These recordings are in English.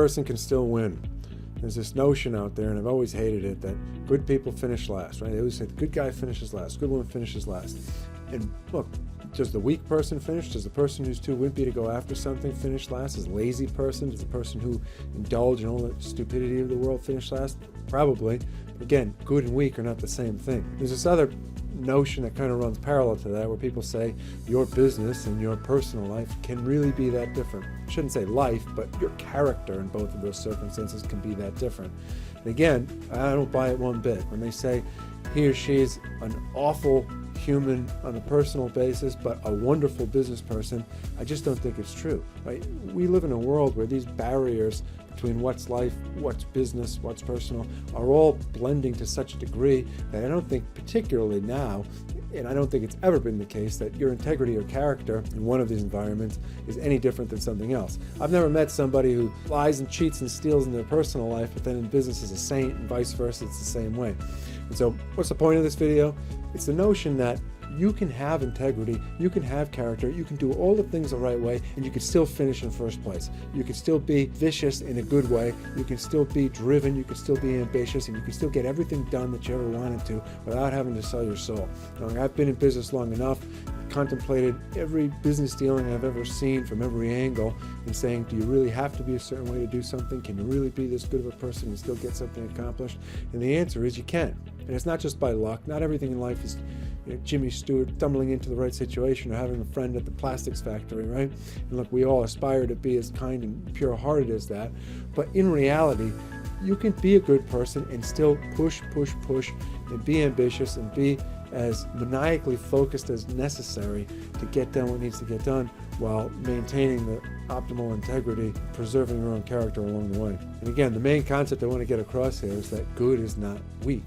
person can still win. There's this notion out there, and I've always hated it, that good people finish last, right? They always say the good guy finishes last, good woman finishes last. And look, does the weak person finish? Does the person who's too wimpy to go after something finish last? Does the lazy person, does the person who indulge in all the stupidity of the world finish last? Probably. Again, good and weak are not the same thing. There's this other notion that kind of runs parallel to that, where people say your business and your personal life can really be that different. I shouldn't say life, but your character in both of those circumstances can be that different. And again, I don't buy it one bit. When they say he or she is an awful human on a personal basis, but a wonderful business person, I just don't think it's true. Right? We live in a world where these barriers between what's life, what's business, what's personal, are all blending to such a degree that I don't think, particularly now, and I don't think it's ever been the case, that your integrity or character in one of these environments is any different than something else. I've never met somebody who lies and cheats and steals in their personal life, but then in business is a saint, and vice versa, it's the same way. And so what's the point of this video? It's the notion that you can have integrity, you can have character, you can do all the things the right way, and you can still finish in first place. You can still be vicious in a good way, you can still be driven, you can still be ambitious, and you can still get everything done that you ever wanted to without having to sell your soul. I've been in business long enough, contemplated every business dealing I've ever seen from every angle, and saying, do you really have to be a certain way to do something? Can you really be this good of a person and still get something accomplished? And the answer is you can. And it's not just by luck. Not everything in life is Jimmy Stewart stumbling into the right situation or having a friend at the plastics factory, right? And look, we all aspire to be as kind and pure-hearted as that. But in reality, you can be a good person and still push, and be ambitious and be as maniacally focused as necessary to get done what needs to get done while maintaining the optimal integrity, preserving your own character along the way. And again, the main concept I want to get across here is that good is not weak.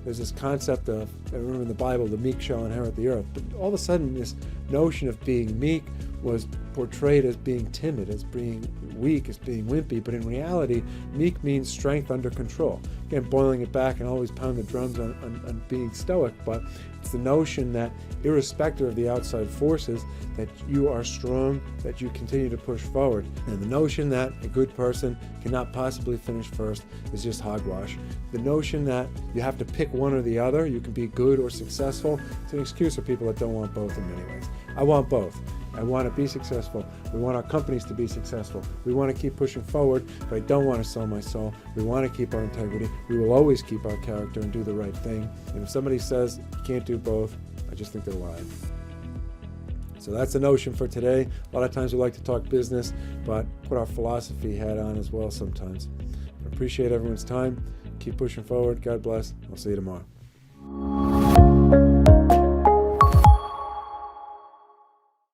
There's this concept of, I remember in the Bible, the meek shall inherit the earth. But all of a sudden, this notion of being meek was portrayed as being timid, as being weak, as being wimpy. But in reality, meek means strength under control. Again, boiling it back and always pound the drums on being stoic, but it's the notion that irrespective of the outside forces, that you are strong, that you continue to push forward. And the notion that a good person cannot possibly finish first is just hogwash. The notion that you have to pick one or the other, you can be good or successful, it's an excuse for people that don't want both in many ways. I want both. I want to be successful. We want our companies to be successful. We want to keep pushing forward, but I don't want to sell my soul. We want to keep our integrity. We will always keep our character and do the right thing. And if somebody says you can't do both, I just think they're lying. So that's the notion for today. A lot of times we like to talk business, but put our philosophy hat on as well sometimes. I appreciate everyone's time. Keep pushing forward. God bless. I'll see you tomorrow.